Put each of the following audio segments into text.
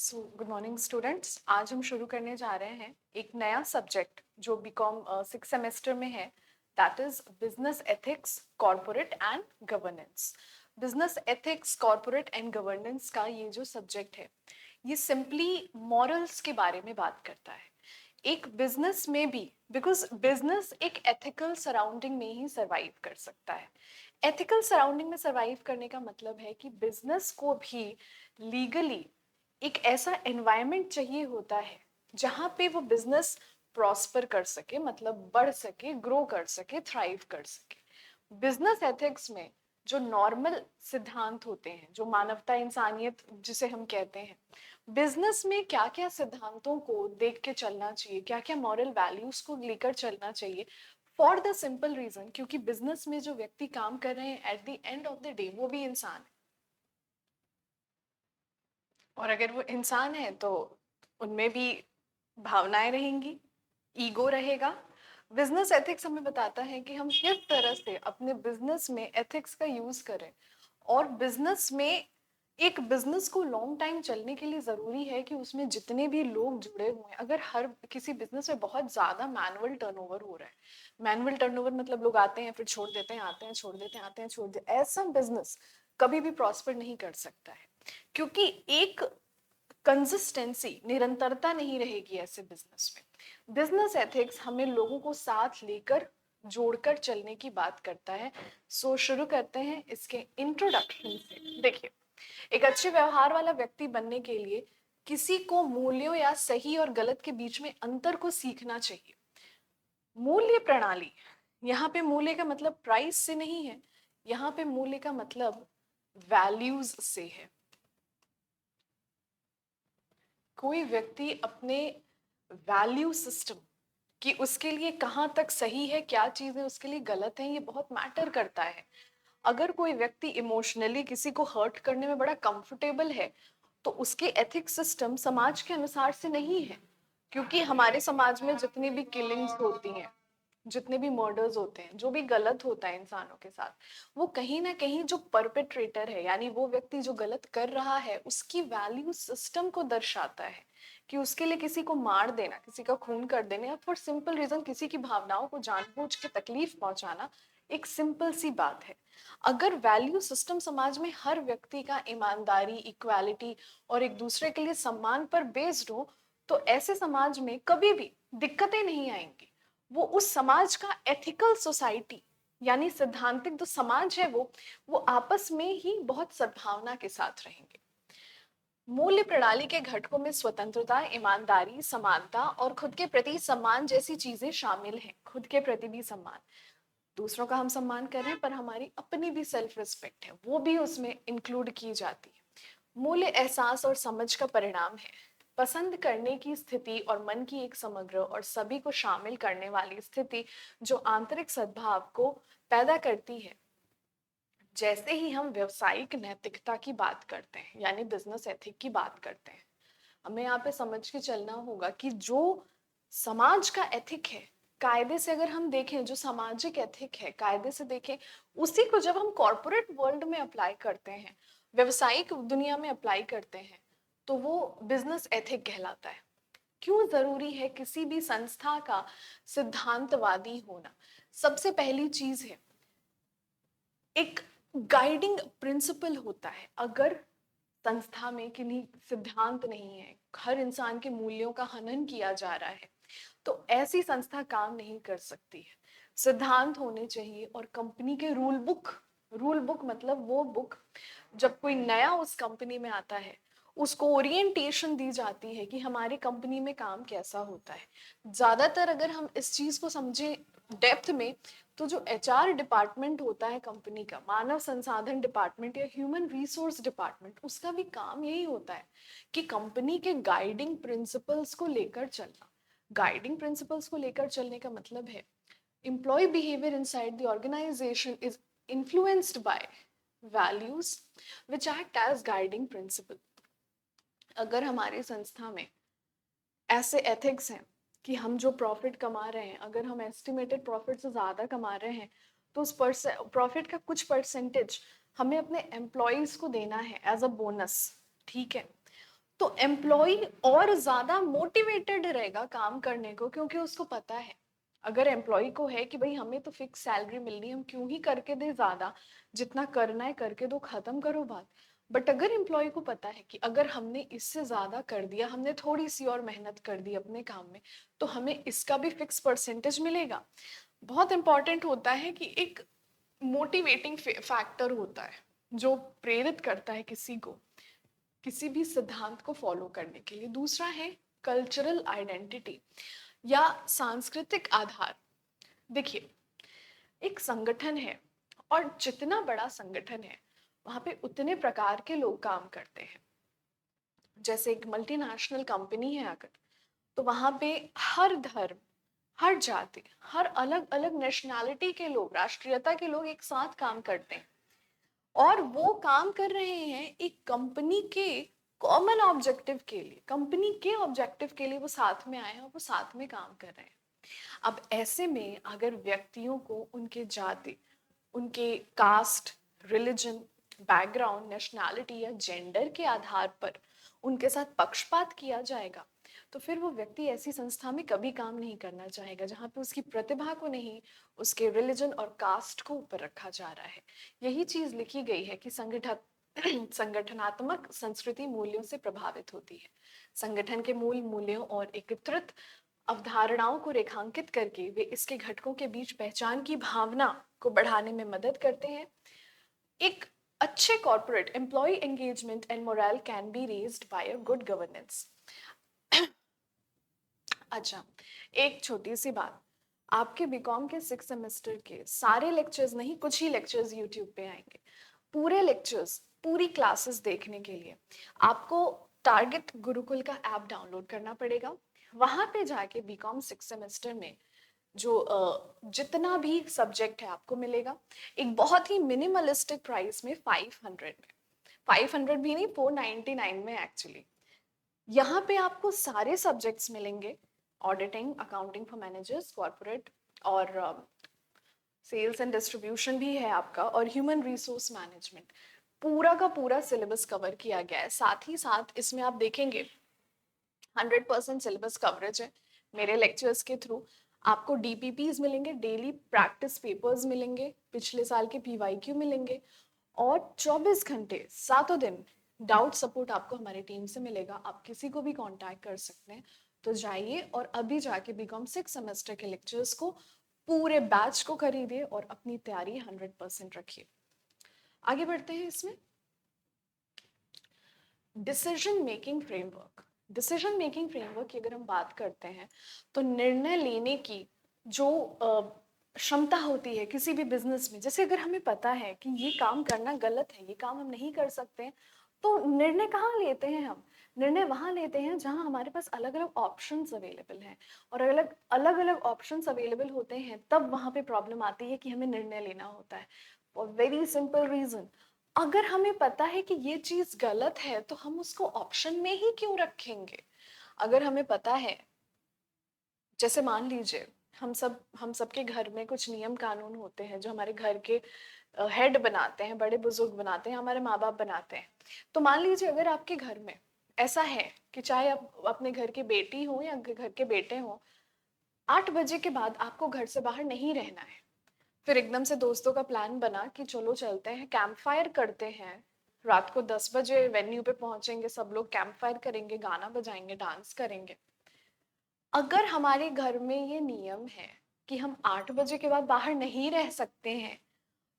Good morning students. आज हम शुरू करने जा रहे हैं एक नया सब्जेक्ट जो बीकॉम 6 सेमेस्टर में है। That is business ethics, corporate and governance. Business ethics, corporate and governance का ये जो सब्जेक्ट है, ये सिंपली मॉरल्स के बारे में बात करता है। एक बिजनेस में भी, बिकॉज बिजनेस एक एथिकल सराउंडिंग में ही सरवाइव कर सकता है। एथिकल सराउंडिंग में सरवाइव करने का मतलब है कि बिजनेस को भी लीगली एक ऐसा एनवायरनमेंट चाहिए होता है जहाँ पे वो बिजनेस प्रॉस्पर कर सके, मतलब बढ़ सके, ग्रो कर सके, थ्राइव कर सके। बिजनेस एथिक्स में जो नॉर्मल सिद्धांत होते हैं, जो मानवता, इंसानियत जिसे हम कहते हैं, बिजनेस में क्या क्या सिद्धांतों को देख के चलना चाहिए, क्या क्या मॉरल वैल्यूज को लेकर चलना चाहिए, फॉर द सिंपल रीजन क्योंकि बिजनेस में जो व्यक्ति काम कर रहे हैं at the end of the day वो भी इंसान है। और अगर वो इंसान है तो उनमें भी भावनाएं रहेंगी, ईगो रहेगा। बिजनेस एथिक्स हमें बताता है कि हम किस तरह से अपने बिजनेस में एथिक्स का यूज करें। और बिजनेस में, एक बिजनेस को लॉन्ग टाइम चलने के लिए जरूरी है कि उसमें जितने भी लोग जुड़े हुए हैं, अगर हर किसी बिजनेस में बहुत ज्यादा मैनुअल टर्नओवर हो रहा है, मैनुअल टर्नओवर मतलब लोग आते हैं फिर छोड़ देते हैं, आते हैं छोड़ देते हैं, आते हैं छोड़ देते हैं, ऐसा बिजनेस कभी भी प्रॉस्पर नहीं कर सकता है। क्योंकि एक कंसिस्टेंसी, निरंतरता नहीं रहेगी ऐसे बिजनेस में। बिजनेस एथिक्स हमें लोगों को साथ लेकर जोड़कर चलने की बात करता है। शुरू करते हैं इसके इंट्रोडक्शन से। देखिए, एक अच्छे व्यवहार वाला व्यक्ति बनने के लिए किसी को मूल्यों या सही और गलत के बीच में अंतर को सीखना चाहिए। मूल्य प्रणाली, यहाँ पे मूल्य का मतलब प्राइस से नहीं है, यहाँ पे मूल्य का मतलब वैल्यूज से है। कोई व्यक्ति अपने वैल्यू सिस्टम कि उसके लिए कहाँ तक सही है, क्या चीजें उसके लिए गलत है, ये बहुत मैटर करता है। अगर कोई व्यक्ति इमोशनली किसी को हर्ट करने में बड़ा कंफर्टेबल है तो उसके एथिक सिस्टम समाज के अनुसार से नहीं है। क्योंकि हमारे समाज में जितनी भी किलिंग्स होती हैं, जितने भी मर्डर्स होते हैं, जो भी गलत होता है इंसानों के साथ, वो कहीं ना कहीं जो परपेट्रेटर है, यानी वो व्यक्ति जो गलत कर रहा है, उसकी वैल्यू सिस्टम को दर्शाता है। कि उसके लिए किसी को मार देना, किसी का खून कर देना, या फॉर सिंपल रीजन किसी की भावनाओं को जानबूझ के तकलीफ पहुंचाना एक सिंपल सी बात है। अगर वैल्यू सिस्टम समाज में हर व्यक्ति का ईमानदारी, इक्वालिटी और एक दूसरे के लिए सम्मान पर बेस्ड हो, तो ऐसे समाज में कभी भी दिक्कतें नहीं आएंगी। वो उस समाज का एथिकल सोसाइटी, यानी सिद्धांतिक जो समाज है, वो आपस में ही बहुत सद्भावना के साथ रहेंगे। मूल्य प्रणाली के घटकों में स्वतंत्रता, ईमानदारी, समानता और खुद के प्रति सम्मान जैसी चीजें शामिल हैं। खुद के प्रति भी सम्मान, दूसरों का हम सम्मान कर रहे हैं पर हमारी अपनी भी सेल्फ रिस्पेक्ट है, वो भी उसमें इंक्लूड की जाती है। मूल्य एहसास और समझ का परिणाम है। पसंद करने की स्थिति और मन की एक समग्र और सभी को शामिल करने वाली स्थिति जो आंतरिक सद्भाव को पैदा करती है। जैसे ही हम व्यवसायिक नैतिकता की बात करते हैं, यानी बिजनेस एथिक की बात करते हैं, हमें यहाँ पे समझ के चलना होगा कि जो समाज का एथिक है, कायदे से अगर हम देखें, जो सामाजिक एथिक है कायदे से देखें, उसी को जब हम कॉर्पोरेट वर्ल्ड में अप्लाई करते हैं, व्यवसायिक दुनिया में अप्लाई करते हैं, तो वो बिजनेस एथिक कहलाता है। क्यों जरूरी है किसी भी संस्था का सिद्धांतवादी होना? सबसे पहली चीज है, एक गाइडिंग प्रिंसिपल होता है। अगर संस्था में किन्हीं सिद्धांत नहीं है, हर इंसान के मूल्यों का हनन किया जा रहा है, तो ऐसी संस्था काम नहीं कर सकती है। सिद्धांत होने चाहिए और कंपनी के रूल बुक मतलब वो बुक, जब कोई नया उस कंपनी में आता है उसको ओरिएंटेशन दी जाती है कि हमारी कंपनी में काम कैसा होता है। ज्यादातर अगर हम इस चीज को समझें डेप्थ में, तो जो एचआर डिपार्टमेंट होता है कंपनी का, मानव संसाधन डिपार्टमेंट या ह्यूमन रिसोर्स डिपार्टमेंट, उसका भी काम यही होता है कि कंपनी के गाइडिंग प्रिंसिपल्स को लेकर चलना। गाइडिंग प्रिंसिपल्स को लेकर चलने का मतलब है employee behavior inside the organization is influenced by values which act as guiding principle। अगर हमारी संस्था में ऐसे एथिक्स हैं कि हम जो प्रॉफिट कमा रहे हैं, अगर हम एस्टिमेटेड प्रॉफिट से ज़्यादा कमा रहे हैं, तो उस प्रॉफिट का कुछ परसेंटेज हमें अपने एम्प्लॉयज़ को देना है एज अ बोनस, ठीक है? तो एम्प्लॉय और ज्यादा मोटिवेटेड रहेगा काम करने को, क्योंकि उसको पता है, अगर एम्प्लॉय को है कि भाई हमें तो फिक्स सैलरी मिलनी है, हम क्यों ही करके दे ज्यादा, जितना करना है करके दो, खत्म करो बात। बट अगर एम्प्लॉय को पता है कि अगर हमने इससे ज्यादा कर दिया, हमने थोड़ी सी और मेहनत कर दी अपने काम में, तो हमें इसका भी फिक्स परसेंटेज मिलेगा। बहुत इंपॉर्टेंट होता है कि एक मोटिवेटिंग फैक्टर होता है जो प्रेरित करता है किसी को किसी भी सिद्धांत को फॉलो करने के लिए। दूसरा है कल्चरल आइडेंटिटी या सांस्कृतिक आधार। देखिए, एक संगठन है और जितना बड़ा संगठन है वहां पे उतने प्रकार के लोग काम करते हैं। जैसे एक मल्टीनेशनल कंपनी है अगर, तो वहां पे हर धर्म, हर जाति, हर अलग अलग नेशनैलिटी के लोग, राष्ट्रीयता के लोग एक साथ काम करते हैं, और वो काम कर रहे हैं एक कंपनी के कॉमन ऑब्जेक्टिव के लिए। कंपनी के ऑब्जेक्टिव के लिए वो साथ में आए हैं और वो साथ में काम कर रहे हैं। अब ऐसे में अगर व्यक्तियों को उनके जाति, उनके कास्ट, रिलीजन, बैकग्राउंड, नेशनैलिटी या जेंडर के आधार पर उनके साथ पक्षपात किया जाएगा, तो फिर वो व्यक्ति ऐसी संस्था में कभी काम नहीं करना चाहेगा जहाँ पे उसकी प्रतिभा को नहीं, उसके रिलीजन और कास्ट को ऊपर रखा जा रहा है। यही चीज लिखी गई है कि संगठनात्मक संस्कृति मूल्यों से प्रभावित होती है। संगठन के मूल मूल्यों और एकत्रित अवधारणाओं को रेखांकित करके वे इसके घटकों के बीच पहचान की भावना को बढ़ाने में मदद करते हैं। एक अच्छे corporate employee engagement and morale can be raised by a good governance. अच्छा, एक छोटी सी बात, आपके बीकॉम के 6 सेमेस्टर के सारे लेक्चर्स नहीं, कुछ ही लेक्चर्स यूट्यूब पे आएंगे। पूरे लेक्चर्स, पूरी क्लासेस देखने के लिए आपको टारगेट गुरुकुल का ऐप डाउनलोड करना पड़ेगा। वहां पे जाके बीकॉम 6 सेमेस्टर में जो जितना भी सब्जेक्ट है आपको मिलेगा, एक बहुत ही मिनिमलिस्टिक प्राइस में, 500 में। 500 भी नहीं, 499 में एक्चुअली। यहाँ पे आपको सारे सब्जेक्ट्स मिलेंगे, auditing, accounting for managers, corporate, और सेल्स एंड डिस्ट्रीब्यूशन भी है आपका, और ह्यूमन रिसोर्स मैनेजमेंट। पूरा का पूरा सिलेबस कवर किया गया है। साथ ही साथ इसमें आप देखेंगे 100% सिलेबस कवरेज है मेरे लेक्चर्स के थ्रू। आपको डीपीपीज मिलेंगे, डेली प्रैक्टिस पेपर्स मिलेंगे, पिछले साल के पीवाईक्यू मिलेंगे, और 24 घंटे 7 दिन डाउट सपोर्ट आपको हमारी टीम से मिलेगा। आप किसी को भी कांटेक्ट कर सकते हैं। तो जाइए और अभी जाके बीकॉम 6 सेमेस्टर के लेक्चर्स को, पूरे बैच को खरीदिए और अपनी तैयारी 100% रखिए। आगे बढ़ते हैं इसमें। Decision making framework. Decision making framework की अगर हम बात करते हैं, तो निर्णय लेने की जो क्षमता होती है किसी भी बिजनेस में, जैसे अगर हमें पता है कि ये काम करना गलत है, ये काम हम नहीं कर सकते हैं, तो निर्णय कहाँ लेते हैं हम? निर्णय वहां लेते हैं जहां हमारे पास अलग अलग ऑप्शंस अवेलेबल हैं, और अलग अलग अलग ऑप्शंस अवेलेबल होते हैं तब वहां पे प्रॉब्लम आती है कि हमें निर्णय लेना होता है। फॉर वेरी सिंपल रीजन, अगर हमें पता है कि ये चीज गलत है तो हम उसको ऑप्शन में ही क्यों रखेंगे? अगर हमें पता है, जैसे मान लीजिए हम सबके घर में कुछ नियम कानून होते हैं जो हमारे घर के हेड बनाते हैं, बड़े बुजुर्ग बनाते हैं, हमारे माँ बाप बनाते हैं। तो मान लीजिए अगर आपके घर में ऐसा है कि चाहे आप अपने घर की बेटी हो या घर के बेटे हो, 8 बजे के बाद आपको घर से बाहर नहीं रहना है। फिर एकदम से दोस्तों का प्लान बना कि चलो चलते हैं, कैंप फायर करते हैं, रात को 10 बजे वेन्यू पे पहुंचेंगे, सब लोग कैंप फायर करेंगे, गाना बजाएंगे, डांस करेंगे। अगर हमारे घर में ये नियम है कि हम 8 बजे के बाद बाहर नहीं रह सकते हैं,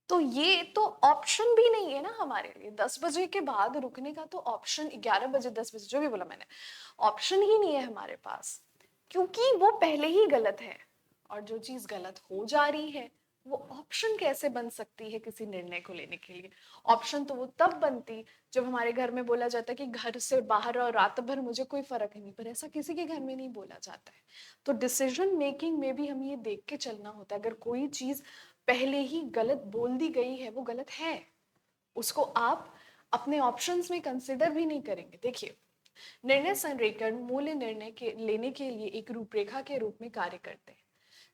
तो ये तो ऑप्शन भी नहीं है ना हमारे लिए। 10 बजे के बाद रुकने का तो ऑप्शन, 11 बजे, 10 बजे, जो भी बोला मैंने, ऑप्शन ही नहीं है हमारे पास, क्योंकि वो पहले ही गलत है। और जो चीज गलत हो जा रही है वो ऑप्शन कैसे बन सकती है किसी निर्णय को लेने के लिए? ऑप्शन तो वो तब बनती जब हमारे घर में बोला जाता है कि घर से बाहर और रात भर मुझे कोई फर्क नहीं, पर ऐसा किसी के घर में नहीं बोला जाता है। तो डिसीजन मेकिंग में भी हमें ये देख के चलना होता है, अगर कोई चीज पहले ही गलत बोल दी गई है वो गलत है, उसको आप अपने ऑप्शंस में कंसिडर भी नहीं करेंगे। देखिए, निर्णय संरेखन मूल्य निर्णय के लेने के लिए एक रूपरेखा के रूप में कार्य करते हैं।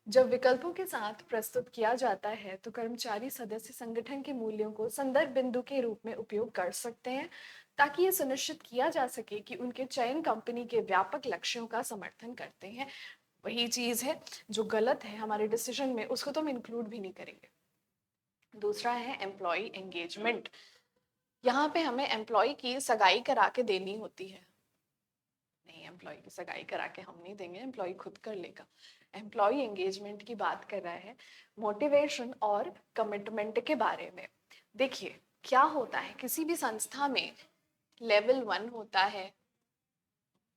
जब विकल्पों के साथ प्रस्तुत किया जाता है तो कर्मचारी सदस्य संगठन के मूल्यों को संदर्भ बिंदु के रूप में उपयोग कर सकते हैं, ताकि ये सुनिश्चित किया जा सके कि उनके चयन कंपनी के व्यापक लक्ष्यों का समर्थन करते हैं। वही चीज़ है जो गलत है हमारे डिसीजन में, उसको तो हम इंक्लूड भी नहीं करेंगे। दूसरा है एम्प्लॉय एंगेजमेंट। यहाँ पे हमें एम्प्लॉय की सगाई करा के देनी होती है। नहीं, एम्प्लॉय की सगाई करा के हम नहीं देंगे, एम्प्लॉय खुद कर लेगा। एम्प्लॉय एंगेजमेंट की बात कर रहा है, मोटिवेशन और कमिटमेंट के बारे में। देखिए क्या होता है, किसी भी संस्था में लेवल 1 होता है,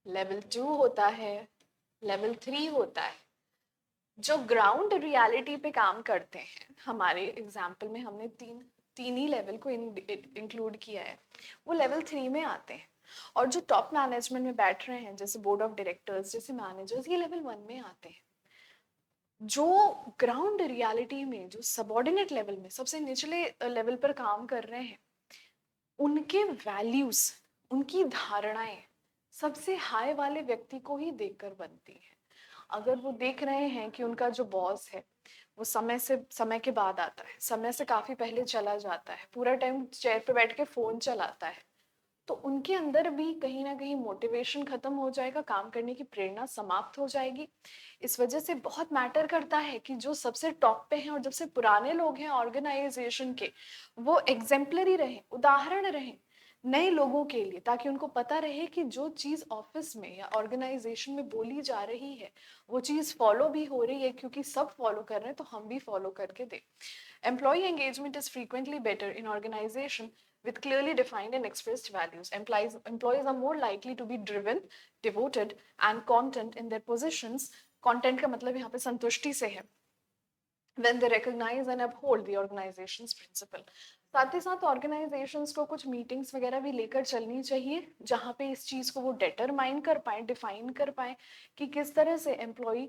लेवल 2 होता है, लेवल 3 होता है। जो ग्राउंड रियलिटी पे काम करते हैं, हमारे एग्जाम्पल में हमने तीन ही लेवल को इंक्लूड किया है, वो लेवल 3 में आते हैं। और जो टॉप मैनेजमेंट में बैठ रहे हैं, जैसे बोर्ड ऑफ डायरेक्टर्स, जैसे मैनेजर्स, ये लेवल 1 में आते हैं। जो ग्राउंड रियलिटी में, जो सबऑर्डिनेट लेवल में, सबसे निचले लेवल पर काम कर रहे हैं, उनके वैल्यूज, उनकी धारणाएं सबसे हाई वाले व्यक्ति को ही देखकर बनती हैं। अगर वो देख रहे हैं कि उनका जो बॉस है वो समय के बाद आता है, समय से काफी पहले चला जाता है, पूरा टाइम चेयर पे बैठ के फोन चलाता है, तो उनके अंदर भी कहीं ना कहीं मोटिवेशन खत्म हो जाएगा, काम करने की प्रेरणा समाप्त हो जाएगी। इस वजह से बहुत मैटर करता है कि जो सबसे टॉप पे हैं और सबसे पुराने लोग हैं ऑर्गेनाइजेशन के, वो एग्जेम्पलरी रहें, उदाहरण रहें नए लोगों के लिए, ताकि उनको पता रहे कि जो चीज़ ऑफिस में या ऑर्गेनाइजेशन में बोली जा रही है वो चीज़ फॉलो भी हो रही है, क्योंकि सब फॉलो कर रहे हैं तो हम भी फॉलो करके दें। Employee engagement is frequently better in organization with clearly defined and expressed values. Employees are more likely to be driven, devoted, and content in their positions. Content का मतलब यहाँ पे संतुष्टि से है। When they recognize and uphold the organization's principle. साथ ही साथ organisations को कुछ मीटिंग्स वगैरह भी लेकर चलनी चाहिए, जहाँ पे इस चीज़ को वो डिटरमाइन कर पाए, डिफाइन कर पाए कि किस तरह से एम्प्लॉय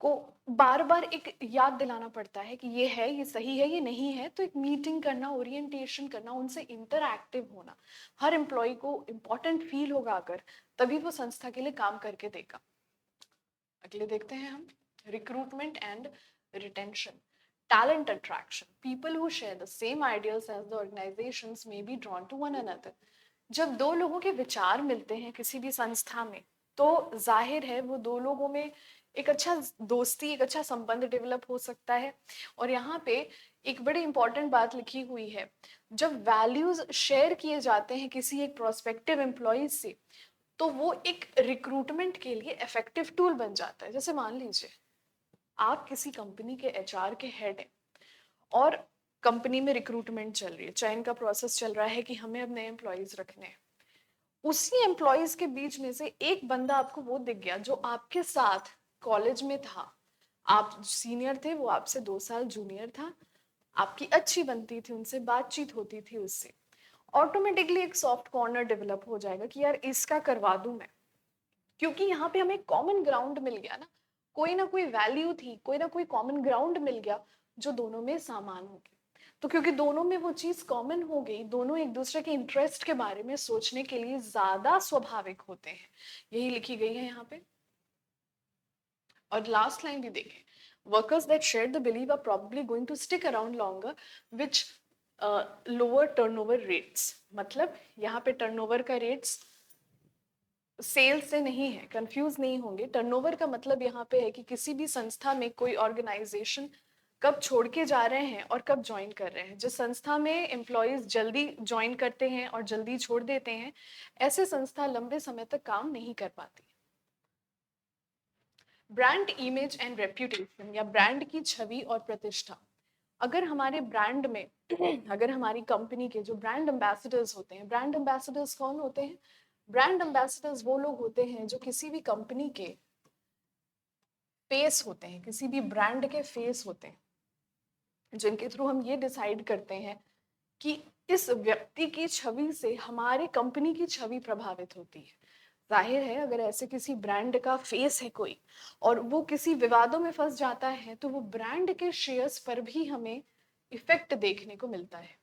को बार बार एक याद दिलाना पड़ता है कि ये है, ये सही है, ये नहीं है। तो एक मीटिंग करना, ओरिएंटेशन करना, उनसे इंटरएक्टिव होना, हर एम्प्लॉय को इम्पोर्टेंट फील होगा अगर, तभी वो संस्था के लिए काम करके देगा। अगले देखते हैं हम, recruitment and retention, talent attraction. People who share the same ideals as the organisations may be drawn to one another. जब दो लोगों के विचार मिलते हैं किसी भी संस्था में, तो जाहिर है वो दो लोगों में एक अच्छा दोस्ती, एक अच्छा संबंध डेवलप हो सकता है। और यहाँ पे एक बड़ी इंपॉर्टेंट बात लिखी हुई है, जब वैल्यूज शेयर किए जाते हैं किसी एक प्रोस्पेक्टिव एम्प्लॉयज से, तो वो एक रिक्रूटमेंट के लिए इफेक्टिव टूल बन जाता है। जैसे मान लीजिए आप किसी कंपनी के एचआर के हेड हैं और कंपनी में रिक्रूटमेंट चल रही है, चयन का प्रोसेस चल रहा है कि हमें अब नए एम्प्लॉयज रखने हैं। उसी एम्प्लॉयज के बीच में से एक बंदा आपको वो दिख गया जो आपके साथ कॉलेज में था, आप सीनियर थे, वो आपसे 2 साल जूनियर था, आपकी अच्छी बनती थी उनसे, बातचीत होती थी उससे, ऑटोमेटिकली एक सॉफ्ट कॉर्नर डेवलप हो जाएगा कि यार इसका करवा दूं मैं, क्योंकि यहाँ पे हमें कॉमन ग्राउंड मिल गया ना कोई वैल्यू थी, कोई ना कोई कॉमन ग्राउंड मिल गया जो दोनों में सामान हो गया। तो क्योंकि दोनों में वो चीज कॉमन हो गई, दोनों एक दूसरे के इंटरेस्ट के बारे में सोचने के लिए ज्यादा स्वाभाविक होते हैं, यही लिखी गई है यहाँ पे। और लास्ट लाइन भी देखें, workers that share the belief are probably going to stick around longer, which lower turnover rates। मतलब यहाँ पे टर्नओवर का रेट्स सेल्स से नहीं है, कंफ्यूज नहीं होंगे। टर्नओवर का मतलब यहाँ पे है कि किसी भी संस्था में कोई ऑर्गेनाइजेशन कब छोड़ के जा रहे हैं और कब ज्वाइन कर रहे हैं। जिस संस्था में एम्प्लॉयज जल्दी ज्वाइन करते हैं और जल्दी छोड़ देते हैं, ऐसे संस्था लंबे समय तक काम नहीं कर पाती। ब्रांड इमेज एंड रेप्यूटेशन, या ब्रांड की छवि और प्रतिष्ठा। अगर हमारे ब्रांड में अगर हमारी कंपनी के जो ब्रांड एम्बेसडर्स होते हैं, ब्रांड एम्बेसडर्स कौन होते हैं? ब्रांड एम्बेसडर्स वो लोग होते हैं जो किसी भी कंपनी के फेस होते हैं, किसी भी ब्रांड के फेस होते हैं, जिनके थ्रू हम ये डिसाइड करते हैं कि इस व्यक्ति की छवि से हमारे कंपनी की छवि प्रभावित होती है। जाहिर है अगर ऐसे किसी ब्रांड का फेस है कोई और वो किसी विवादों में फंस जाता है, तो वो ब्रांड के शेयर्स पर भी हमें इफेक्ट देखने को मिलता है।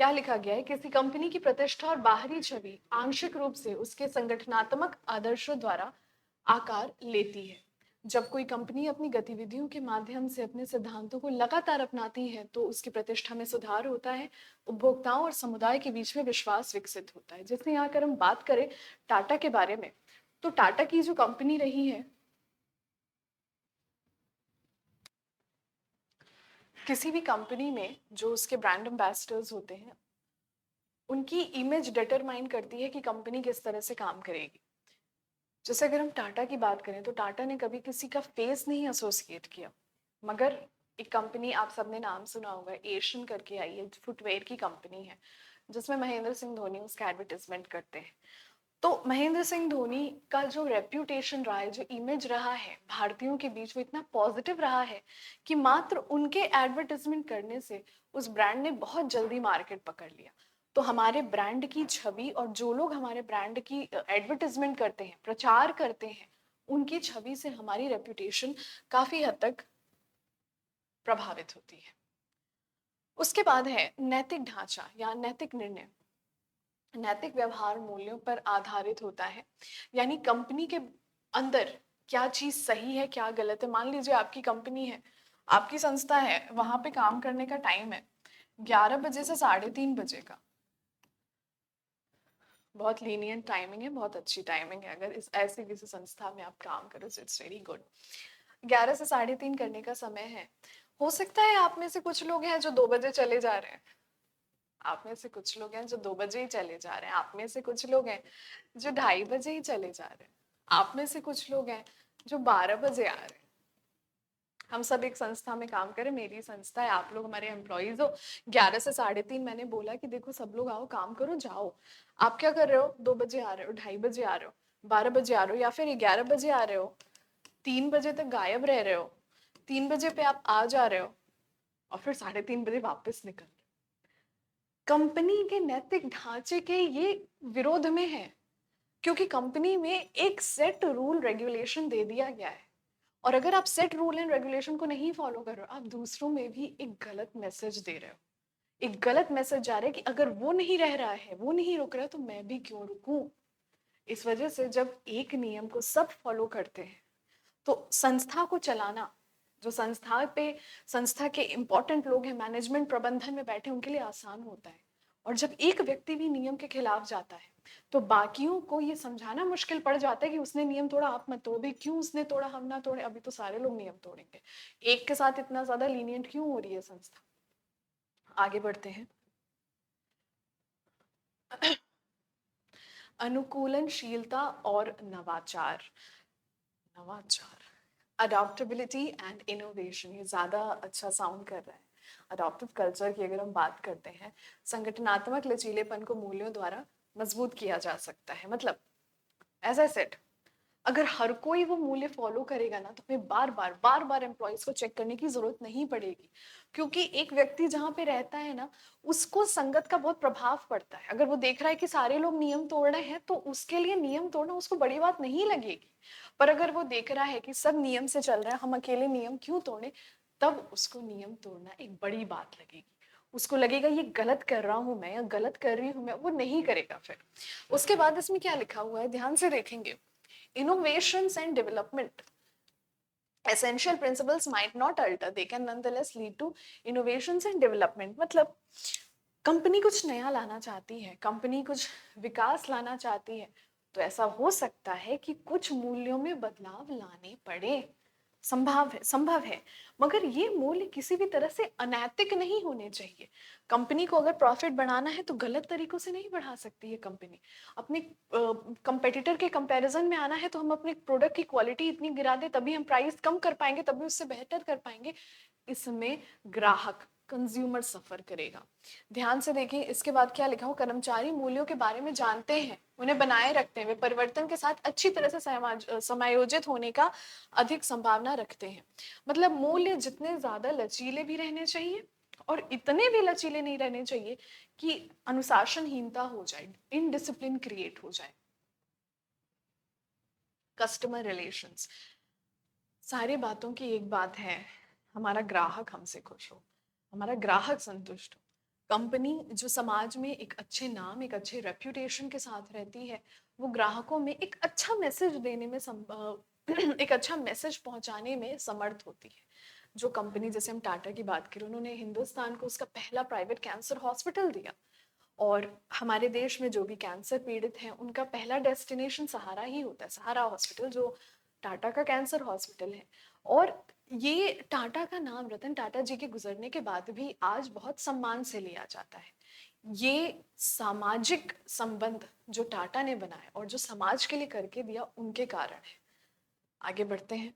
क्या लिखा गया है? किसी कंपनी की प्रतिष्ठा और बाहरी छवि आंशिक रूप से उसके संगठनात्मक आदर्शों द्वारा आकार लेती है। जब कोई कंपनी अपनी गतिविधियों के माध्यम से अपने सिद्धांतों को लगातार अपनाती है तो उसकी प्रतिष्ठा में सुधार होता है, उपभोक्ताओं और समुदाय के बीच में विश्वास विकसित होता है। जैसे यहाँ अगर हम बात करें टाटा के बारे में, तो टाटा की जो कंपनी रही है, किसी भी कंपनी में जो उसके ब्रांड एम्बेसडर्स होते हैं, उनकी इमेज डिटरमाइन करती है कि कंपनी किस तरह से काम करेगी। जैसे अगर हम टाटा की बात करें तो टाटा ने कभी किसी का फेस नहीं एसोसिएट किया, मगर एक कंपनी आप सबने नाम सुना होगा, एशियन करके आई है, फुटवेयर की कंपनी है, जिसमें महेंद्र सिंह धोनी उसका एडवर्टीजमेंट करते हैं। तो महेंद्र सिंह धोनी का जो रेप्यूटेशन रहा है, जो इमेज रहा है भारतीयों के बीच, वो इतना पॉजिटिव रहा है कि मात्र उनके एडवर्टीजमेंट करने से उस ब्रांड ने बहुत जल्दी मार्केट पकड़ लिया। तो हमारे ब्रांड की छवि और जो लोग हमारे ब्रांड की एडवर्टीजमेंट करते हैं, प्रचार करते हैं, उनकी छवि से हमारी रेप्यूटेशन काफी हद तक प्रभावित होती है। उसके बाद है नैतिक ढांचा या नैतिक निर्णय। नैतिक व्यवहार मूल्यों पर आधारित होता है, यानी कंपनी के अंदर क्या चीज सही है क्या गलत है। मान लीजिए आपकी कंपनी है, आपकी संस्था है, वहां पे काम करने का टाइम है 11 बजे से 3:30 बजे का। बहुत लीनियंट टाइमिंग है, बहुत अच्छी टाइमिंग है। अगर इस ऐसी किसी संस्था में आप काम करो तो इट्स वेरी गुड। 11 से 3:30 करने का समय है। हो सकता है आप में से कुछ लोग हैं जो 2 बजे चले जा रहे हैं, आप में से कुछ लोग हैं जो 2 बजे ही चले जा रहे हैं, आप में से कुछ लोग हैं जो 2:30 बजे ही चले जा रहे हैं, आप में से कुछ लोग हैं जो 12 बजे आ रहे हैं। हम सब एक संस्था में काम करें, मेरी संस्था है, आप लोग हमारे एम्प्लॉइज हो। 11 से 3:30 मैंने बोला कि देखो सब लोग आओ, काम करो, जाओ। आप क्या कर रहे हो? 2 बजे आ रहे हो, 2:30 बजे आ रहे हो, 12 बजे आ रहे हो, या फिर 11 बजे आ रहे हो, 3 बजे तक गायब रह रहे हो, 3 बजे पे आप आ जा रहे हो और फिर 3:30 बजे वापस निकल रहे हो। कंपनी के नैतिक ढांचे के ये विरोध में है, क्योंकि कंपनी में एक सेट रूल रेगुलेशन दे दिया गया है, और अगर आप सेट रूल एंड रेगुलेशन को नहीं फॉलो कर रहे हो, आप दूसरों में भी एक गलत मैसेज दे रहे हो। एक गलत मैसेज जा रहा है कि अगर वो नहीं रह रहा है, वो नहीं रुक रहा है, तो मैं भी क्यों रुकूं। इस वजह से जब एक नियम को सब फॉलो करते हैं तो संस्था को चलाना, जो संस्था पे संस्था के इंपॉर्टेंट लोग हैं, मैनेजमेंट प्रबंधन में बैठे, उनके लिए आसान होता है। और जब एक व्यक्ति भी नियम के खिलाफ जाता है तो बाकियों को ये समझाना मुश्किल पड़ जाता है कि उसने नियम तोड़ा, आप मत तोड़ो। भाई क्यों उसने तोड़ा, हम ना तोड़े? अभी तो सारे लोग नियम तोड़ेंगे, एक के साथ इतना ज्यादा लीनियंट क्यों हो रही है संस्था? आगे बढ़ते हैं। अनुकूलनशीलता और नवाचार। नवाचार, अडॉप्टेबिलिटी एंड इनोवेशन, ये ज्यादा अच्छा साउंड कर रहा है। अडॉप्टिव कल्चर की अगर हम बात करते हैं, संगठनात्मक लचीलेपन को मूल्यों द्वारा मजबूत किया जा सकता है। मतलब एज आई सेड, अगर हर कोई वो मूल्य फॉलो करेगा ना, तो हमें बार बार एम्प्लॉयज को चेक करने की जरूरत नहीं पड़ेगी, क्योंकि एक व्यक्ति जहाँ पे रहता है ना, उसको संगत का बहुत प्रभाव पड़ता है। अगर वो देख रहा है कि सारे लोग नियम तोड़ रहे हैं तो उसके लिए नियम तोड़ना उसको बड़ी बात नहीं लगेगी। पर अगर वो देख रहा है कि सब नियम से चल रहा है, हम अकेले नियम क्यों तोड़े, तब उसको नियम तोड़ना एक बड़ी बात लगेगी। उसको लगेगा ये गलत कर रहा हूं मैं या गलत कर रही हूं मैं, वो नहीं करेगा फिर। उसके बाद इसमें क्या लिखा हुआ है, ध्यान से देखेंगे। Innovations and development. Essential principles might not alter, they can nonetheless lead to innovations and development. मतलब कंपनी कुछ नया लाना चाहती है, कंपनी कुछ विकास लाना चाहती है, तो ऐसा हो सकता है कि कुछ मूल्यों में बदलाव लाने पड़े। संभव है, मगर ये मूल्य किसी भी तरह से अनैतिक नहीं होने चाहिए। कंपनी को अगर प्रॉफिट बढ़ाना है तो गलत तरीकों से नहीं बढ़ा सकती है कंपनी। अपने कंपेटिटर के कंपैरिजन में आना है तो हम अपने प्रोडक्ट की क्वालिटी इतनी गिरा दे, तभी हम प्राइस कम कर पाएंगे, तभी उससे बेहतर कर पाएंगे। इसमें ग्राहक, कंज्यूमर सफर करेगा। ध्यान से देखें, इसके बाद क्या लिखा हो, कर्मचारी मूल्यों के बारे में जानते हैं, उन्हें बनाए रखते हैं, वे परिवर्तन के साथ अच्छी तरह से समायोजित होने का अधिक संभावना रखते हैं। मतलब मूल्य जितने ज्यादा लचीले भी रहने चाहिए और इतने भी लचीले नहीं रहने चाहिए कि अनुशासनहीनता हो जाए, इनडिसिप्लिन क्रिएट हो जाए। कस्टमर रिलेशंस, सारी बातों की एक बात है, हमारा ग्राहक हमसे खुश हो, हमारा ग्राहक संतुष्ट हो। कंपनी जो समाज में एक अच्छे नाम, एक अच्छे रेप्यूटेशन के साथ रहती है, वो ग्राहकों में एक अच्छा मैसेज देने में एक अच्छा मैसेज पहुंचाने में समर्थ होती है। जो कंपनी, जैसे हम टाटा की बात करें, उन्होंने हिंदुस्तान को उसका पहला प्राइवेट कैंसर हॉस्पिटल दिया। और हमारे देश में जो भी कैंसर पीड़ित हैं उनका पहला डेस्टिनेशन सहारा ही होता है, सहारा हॉस्पिटल जो टाटा का कैंसर हॉस्पिटल है। और ये टाटा का नाम रतन टाटा जी के गुजरने के बाद भी आज बहुत सम्मान से लिया जाता है। ये सामाजिक संबंध जो टाटा ने बनाए और जो समाज के लिए करके दिया, उनके कारण है। आगे बढ़ते हैं।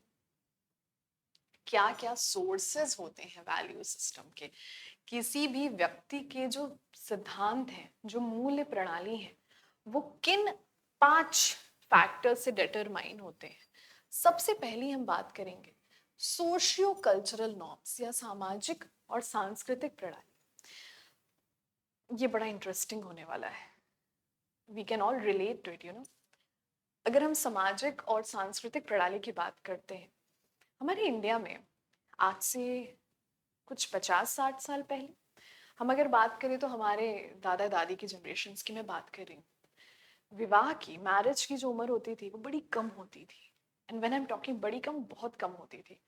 क्या क्या सोर्सेस होते हैं वैल्यू सिस्टम के? किसी भी व्यक्ति के जो सिद्धांत हैं, जो मूल्य प्रणाली है, वो किन 5 फैक्टर से डिटरमाइन होते हैं? सबसे पहली हम बात करेंगे सोशियो कल्चरल नॉर्म्स या सामाजिक और सांस्कृतिक प्रणाली। ये बड़ा इंटरेस्टिंग होने वाला है। We can all relate to it, you know. अगर हम सामाजिक और सांस्कृतिक प्रणाली की बात करते हैं, हमारे इंडिया में आज से कुछ 50-60 साल पहले, हम अगर बात करें तो हमारे दादा दादी की जनरेशन्स की मैं बात कर रही हूँ, विवाह की, मैरिज की जो उम्र होती थी वो बड़ी कम होती थी। And when I am talking बड़ी कम, बहुत कम होती थी।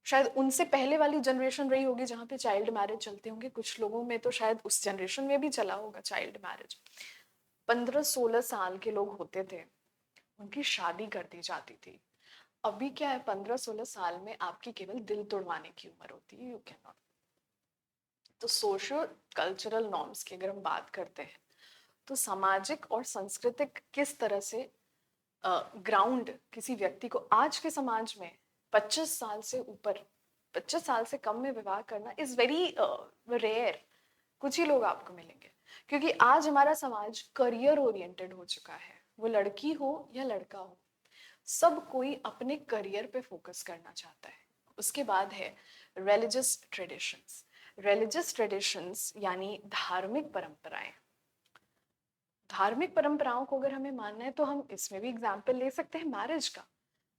शायद उनसे पहले वाली जनरेशन रही होगी जहाँ पे चाइल्ड मैरिज चलते होंगे, कुछ लोगों में तो शायद उस जनरेशन में भी चला होगा चाइल्ड मैरिज। 15-16 साल के लोग होते थे, उनकी शादी कर दी जाती थी। अभी क्या है, 15-16 साल में आपकी केवल दिल तोड़वाने की उम्र होती है, यू कैन नॉट। तो सोशल कल्चरल नॉर्म्स की अगर हम बात करते हैं, तो सामाजिक और सांस्कृतिक किस तरह से ग्राउंड किसी व्यक्ति को आज के समाज में 25 साल से ऊपर, 25 साल से कम में विवाह करना इज वेरी रेयर। कुछ ही लोग आपको मिलेंगे, क्योंकि आज हमारा समाज करियर ओरिएंटेड हो चुका है। वो लड़की हो या लड़का हो, सब कोई अपने करियर पे फोकस करना चाहता है। उसके बाद है रिलीजियस ट्रेडिशंस। रिलीजियस ट्रेडिशंस यानी धार्मिक परंपराएं। धार्मिक परंपराओं को अगर हमें मानना है तो हम इसमें भी एग्जाम्पल ले सकते हैं मैरिज का।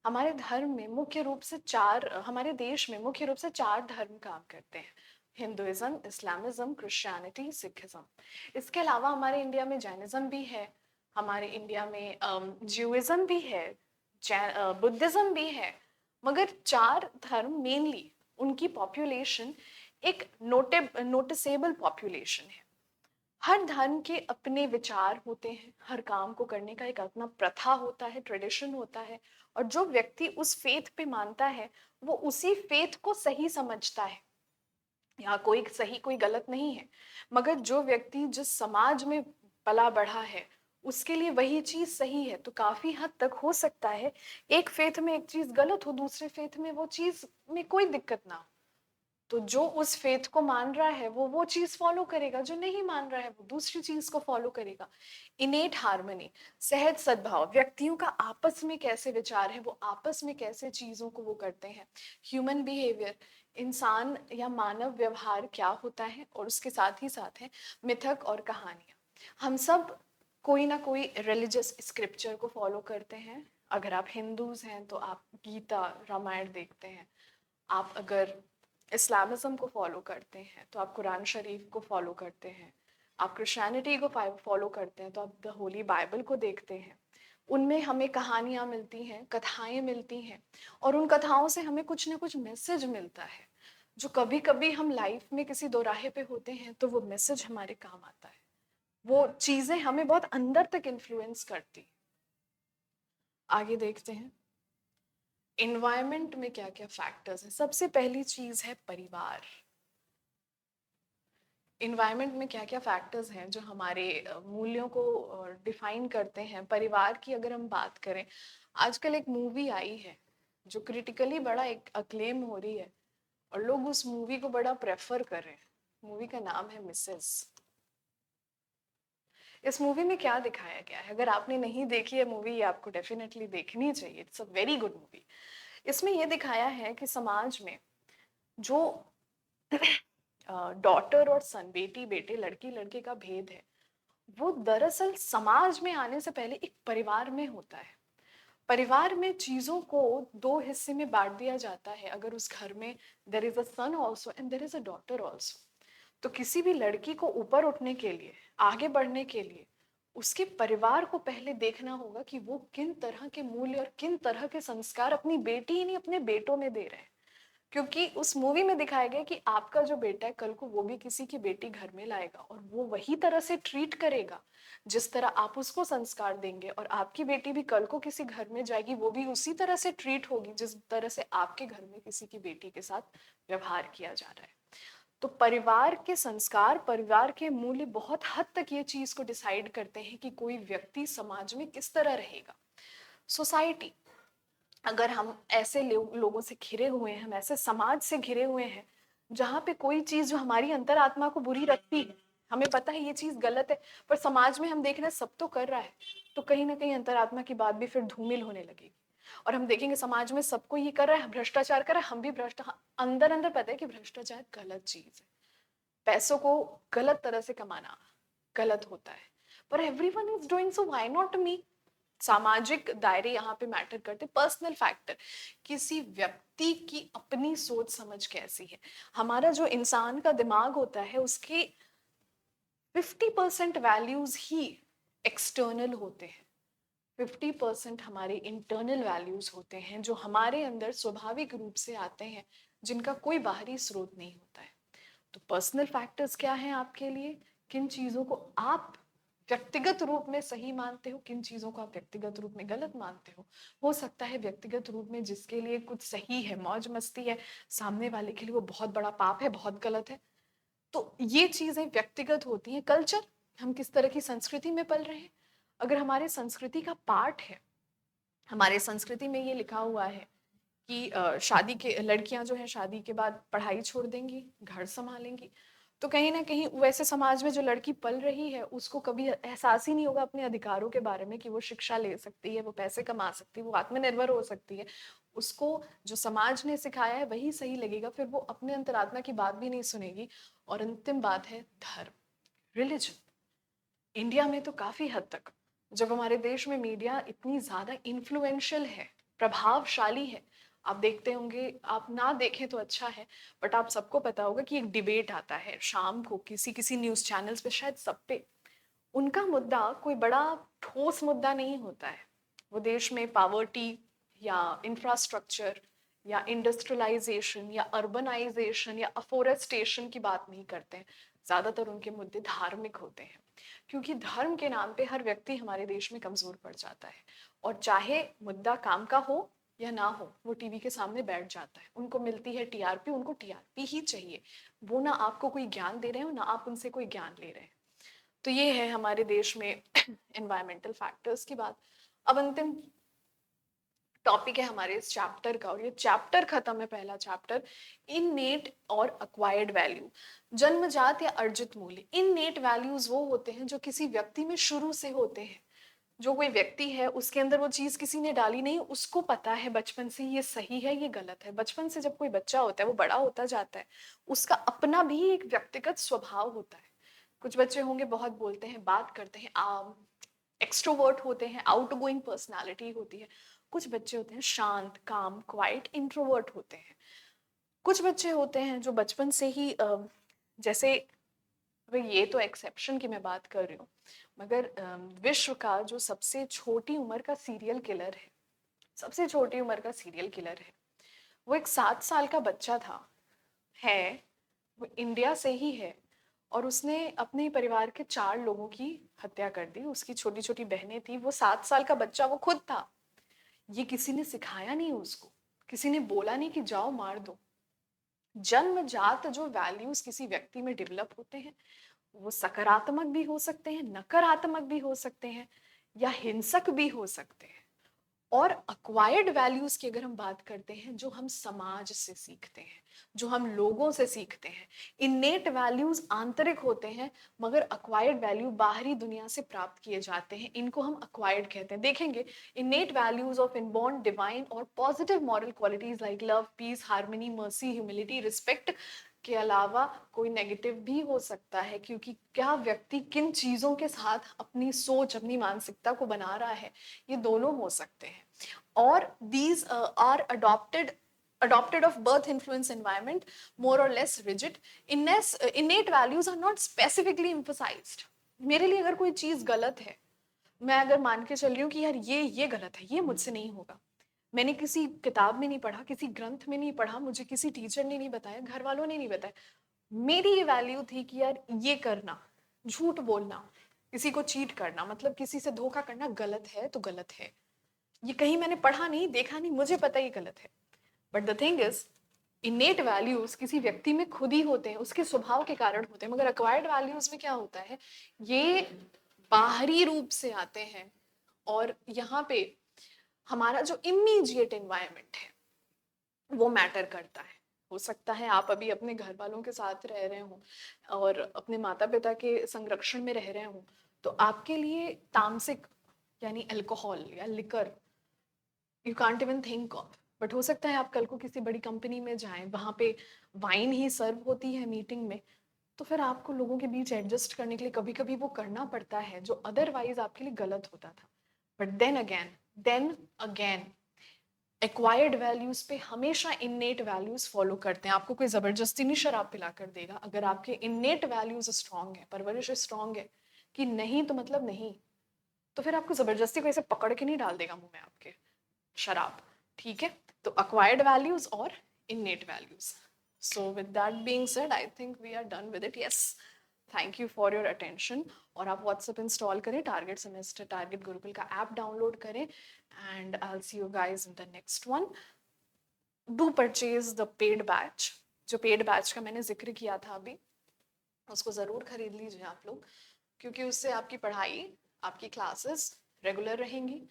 हमारे धर्म में मुख्य रूप से चार, हमारे देश में मुख्य रूप से 4 धर्म काम करते हैं: हिंदुइज्म, इस्लामिज्म, क्रिश्चियनिटी, सिखिज्म। इसके अलावा हमारे इंडिया में जैनिज्म भी है, हमारे इंडिया में ज्यूइज्म भी है, बुद्धिज्म भी है। मगर 4 धर्म मेनली, उनकी पॉपुलेशन एक नोटिसेबल पॉपुलेशन है। हर धर्म के अपने विचार होते हैं, हर काम को करने का एक अपना प्रथा होता है, ट्रेडिशन होता है। और जो व्यक्ति उस फेथ पे मानता है, वो उसी फेथ को सही समझता है। यहाँ कोई सही कोई गलत नहीं है, मगर जो व्यक्ति जिस समाज में पला बढ़ा है, उसके लिए वही चीज सही है। तो काफी हद तक हो सकता है एक फेथ में एक चीज गलत हो, दूसरे फेथ में वो चीज में कोई दिक्कत ना हो। तो जो उस फेथ को मान रहा है वो चीज फॉलो करेगा, जो नहीं मान रहा है वो दूसरी चीज को फॉलो करेगा। इनेट हार्मनी, सहज सद्भाव, व्यक्तियों का आपस में कैसे विचार है, वो आपस में कैसे चीजों को वो करते हैं। ह्यूमन बिहेवियर, इंसान या मानव व्यवहार क्या होता है, और उसके साथ ही साथ है मिथक और कहानियां। हम सब कोई ना कोई रिलीजियस स्क्रिप्चर को फॉलो करते हैं। अगर आप हिंदूज हैं तो आप गीता रामायण देखते हैं। आप अगर इस्लामिज्म को फॉलो करते हैं तो आप कुरान शरीफ को फॉलो करते हैं। आप क्रिश्चियनिटी को फॉलो करते हैं तो आप द होली बाइबल को देखते हैं। उनमें हमें कहानियां मिलती हैं, कथाएं मिलती हैं, और उन कथाओं से हमें कुछ ना कुछ मैसेज मिलता है, जो कभी कभी हम लाइफ में किसी दोराहे पे होते हैं तो वो मैसेज हमारे काम आता है। वो चीजें हमें बहुत अंदर तक इन्फ्लुएंस करती। आगे देखते हैं इन्वायरमेंट में क्या क्या फैक्टर्स हैं। सबसे पहली चीज है परिवार। इन्वायरमेंट में क्या क्या फैक्टर्स हैं जो हमारे मूल्यों को डिफाइन करते हैं। परिवार की अगर हम बात करें, आजकल एक मूवी आई है जो क्रिटिकली बड़ा एक अक्लेम हो रही है, और लोग उस मूवी को बड़ा प्रेफर कर रहे हैं। मूवी का नाम है मिसेस। इस मूवी में क्या दिखाया गया है, अगर आपने नहीं देखी है मूवी, ये आपको डेफिनेटली देखनी चाहिए। It's a very good movie. इसमें यह दिखाया है कि समाज में जो डॉटर और सन, बेटी बेटे, लड़की लड़के का भेद है, वो दरअसल समाज में आने से पहले एक परिवार में होता है। परिवार में चीजों को 2 हिस्से में बांट दिया जाता है। अगर उस घर में there is a son also and there is a daughter also, तो किसी भी लड़की को ऊपर उठने के लिए, आगे बढ़ने के लिए, उसके परिवार को पहले देखना होगा कि वो किन तरह के मूल्य और किन तरह के संस्कार अपनी बेटी ही नहीं अपने बेटों में दे रहे हैं। क्योंकि उस मूवी में दिखाया गया कि आपका जो बेटा है कल को वो भी किसी की बेटी घर में लाएगा और वो वही तरह से ट्रीट करेगा जिस तरह आप उसको संस्कार देंगे, और आपकी बेटी भी कल को किसी घर में जाएगी वो भी उसी तरह से ट्रीट होगी जिस तरह से आपके घर में किसी की बेटी के साथ व्यवहार किया जा रहा है। तो परिवार के संस्कार, परिवार के मूल्य बहुत हद तक ये चीज को डिसाइड करते हैं कि कोई व्यक्ति समाज में किस तरह रहेगा। सोसाइटी, अगर हम ऐसे लोगों से घिरे हुए हैं, हम ऐसे समाज से घिरे हुए हैं जहाँ पे कोई चीज जो हमारी अंतरात्मा को बुरी रखती है, हमें पता है ये चीज गलत है, पर समाज में हम देख रहे हैं सब तो कर रहा है, तो कहीं ना कहीं अंतरात्मा की बात भी फिर धूमिल होने लगेगी। और हम देखेंगे समाज में सबको ये कर रहा है, भ्रष्टाचार कर रहा है, हम भी अंदर अंदर पता है कि भ्रष्टाचार गलत चीज है, पैसों को गलत तरह से कमाना गलत होता है, पर everyone is doing, so why not me. सामाजिक दायरे यहाँ पे मैटर करते, पर्सनल फैक्टर, किसी व्यक्ति की अपनी सोच समझ कैसी है। हमारा जो इंसान का दिमाग होता है उसके 50% वैल्यूज ही एक्सटर्नल होते हैं, 50% हमारे इंटरनल वैल्यूज होते हैं जो हमारे अंदर स्वाभाविक रूप से आते हैं, जिनका कोई बाहरी स्रोत नहीं होता है। तो पर्सनल फैक्टर्स क्या हैं आपके लिए, किन चीजों को आप व्यक्तिगत रूप में सही मानते हो, किन चीजों को आप व्यक्तिगत रूप में गलत मानते हो सकता है व्यक्तिगत रूप में जिसके लिए कुछ सही है, मौज मस्ती है, सामने वाले के लिए वो बहुत बड़ा पाप है, बहुत गलत है। तो ये चीजें व्यक्तिगत होती हैं। कल्चर, हम किस तरह की संस्कृति में पल रहे हैं। अगर हमारे संस्कृति का पार्ट है, हमारे संस्कृति में ये लिखा हुआ है कि शादी के लड़कियां जो है शादी के बाद पढ़ाई छोड़ देंगी, घर संभालेंगी, तो कहीं ना कहीं वैसे समाज में जो लड़की पल रही है उसको कभी एहसास ही नहीं होगा अपने अधिकारों के बारे में कि वो शिक्षा ले सकती है, वो पैसे कमा सकती है, वो आत्मनिर्भर हो सकती है। उसको जो समाज ने सिखाया है वही सही लगेगा, फिर वो अपने अंतरात्मा की बात भी नहीं सुनेगी। और अंतिम बात है धर्म, रिलीजन। इंडिया में तो काफी हद तक, जब हमारे देश में मीडिया इतनी ज्यादा इन्फ्लुएंशियल है, प्रभावशाली है, आप देखते होंगे, आप ना देखें तो अच्छा है, बट आप सबको पता होगा कि एक डिबेट आता है शाम को किसी किसी न्यूज चैनल्स पे, शायद सब पे, उनका मुद्दा कोई बड़ा ठोस मुद्दा नहीं होता है। वो देश में पावर्टी या इंफ्रास्ट्रक्चर या इंडस्ट्रियलाइजेशन या अर्बनाइजेशन या अफोरेस्टेशन की बात नहीं करते हैं। ज्यादातर उनके मुद्दे धार्मिक होते हैं, क्योंकि धर्म के नाम पे हर व्यक्ति हमारे देश में कमजोर पड़ जाता है, और चाहे मुद्दा काम का हो या ना हो, वो टीवी के सामने बैठ जाता है, उनको मिलती है टीआरपी, उनको टीआरपी ही चाहिए। वो ना आपको कोई ज्ञान दे रहे हो, ना आप उनसे कोई ज्ञान ले रहे हैं। तो ये है हमारे देश में एनवायरमेंटल फैक्टर्स की बात। अब अंतिम टॉपिक है हमारे इस चैप्टर का, और ये चैप्टर खत्म है, पहला चैप्टर, इननेट और अक्वायर्ड वैल्यू, जन्मजात या अर्जित मूल्य। इननेट वैल्यूज वो होते हैं जो किसी व्यक्ति में शुरू से होते हैं। जो कोई व्यक्ति है उसके अंदर वो चीज किसी ने डाली नहीं, उसको पता है बचपन से ये सही है ये गलत है। बचपन से जब कोई बच्चा होता है वो बड़ा होता जाता है, उसका अपना भी एक व्यक्तिगत स्वभाव होता है। कुछ बच्चे होंगे बहुत बोलते हैं, बात करते हैं, एक्सट्रोवर्ट होते हैं, आउटगोइंग पर्सनालिटी होती है। कुछ बच्चे होते हैं शांत, काम, क्वाइट, इंट्रोवर्ट होते हैं। कुछ बच्चे होते हैं जो बचपन से ही जैसे, ये तो एक्सेप्शन की मैं बात कर रही हूँ, मगर विश्व का जो सबसे छोटी उम्र का सीरियल किलर है, सबसे छोटी उम्र का सीरियल किलर है, वो एक 7 साल का बच्चा था, है, वो इंडिया से ही है, और उसने अपने परिवार के 4 लोगों की हत्या कर दी। उसकी छोटी छोटी बहनें थी, वो 7 साल का बच्चा वो खुद था। ये किसी ने सिखाया नहीं उसको, किसी ने बोला नहीं कि जाओ मार दो। जन्मजात जो वैल्यूज किसी व्यक्ति में डेवलप होते हैं वो सकारात्मक भी हो सकते हैं, नकारात्मक भी हो सकते हैं, या हिंसक भी हो सकते हैं। और अक्वायर्ड वैल्यूज की अगर हम बात करते हैं, जो हम समाज से सीखते हैं, जो हम लोगों से सीखते हैं। इन्नेट वैल्यूज आंतरिक होते हैं, मगर अक्वायर्ड वैल्यू बाहरी दुनिया से प्राप्त किए जाते हैं, इनको हम अक्वायर्ड कहते हैं। देखेंगे innate values of inborn divine और positive moral qualities like love, peace, harmony, mercy, humility, respect के अलावा कोई नेगेटिव भी हो सकता है, क्योंकि क्या व्यक्ति किन चीजों के साथ अपनी सोच, अपनी मानसिकता को बना रहा है, ये दोनों हो सकते हैं। और these are adopted of birth, influence, environment, more or less rigid. Innate values are not specifically emphasized. मेरे लिए अगर कोई चीज़ गलत है, मैं अगर मान के चल रही हूँ कि यार ये गलत है, ये मुझसे नहीं होगा। मैंने किसी किताब में नहीं पढ़ा, किसी ग्रंथ में नहीं पढ़ा, मुझे किसी टीचर ने नहीं बताया, घर वालों ने नहीं बताया। मेरी ये वैल्यू थी कि यार ये करना, झूठ बोलना, किसी को चीट करना, मतलब किसी से धोखा करना गलत है तो गलत है। ये कहीं मैंने पढ़ा नहीं, देखा नहीं, मुझे पता ये गलत है। But the thing is, इनेट values किसी व्यक्ति में खुद ही होते हैं, उसके स्वभाव के कारण होते हैं। मगर अक्वायर्ड वैल्यूज में क्या होता है, ये बाहरी रूप से आते हैं। और यहाँ पे हमारा जो इमीडिएट एनवायरनमेंट है वो मैटर करता है। हो सकता है आप अभी अपने घर वालों के साथ रह रहे हो और अपने माता पिता के संरक्षण में रह रहे हो, तो आपके लिए तामसिक यानी अल्कोहल या liquor you can't even think of. But हो सकता है आप कल को किसी बड़ी कंपनी में जाएं, वहां पे वाइन ही सर्व होती है मीटिंग में, तो फिर आपको लोगों के बीच एडजस्ट करने के लिए कभी कभी वो करना पड़ता है जो अदरवाइज आपके लिए गलत होता था। But then again acquired values पे हमेशा इन्नेट वैल्यूज फॉलो करते हैं। आपको कोई जबरदस्ती नहीं शराब पिला कर देगा। अगर आपके इन्नेट वैल्यूज स्ट्रांग है, परवरिश स्ट्रांग है कि नहीं तो मतलब नहीं, तो फिर आपको जबरदस्ती कोई ऐसे पकड़ के नहीं डाल देगा मुंह में आपके शराब। ठीक है, तो अक्वायर्ड वैल्यूज और innate values. So with that being said, I think we are done with it. Yes, thank you for your attention. और आप व्हाट्सएप इंस्टॉल करें, टारगेट सेमेस्टर टारगेट गुरुकुल का ऐप डाउनलोड करें, and I will see you guys in the next one. Do purchase the paid batch. जो paid batch का मैंने जिक्र किया था अभी, उसको ज़रूर खरीद लीजिए आप लोग, क्योंकि उससे आपकी पढ़ाई, आपकी क्लासेस रेगुलर रहेंगी,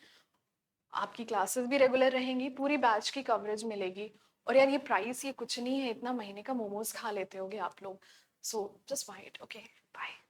आपकी क्लासेस भी रेगुलर रहेंगी, पूरी बैच की कवरेज मिलेगी। और यार ये प्राइस ये कुछ नहीं है, इतना महीने का मोमोज खा लेते होगे आप लोग। So just buy it. Okay, bye.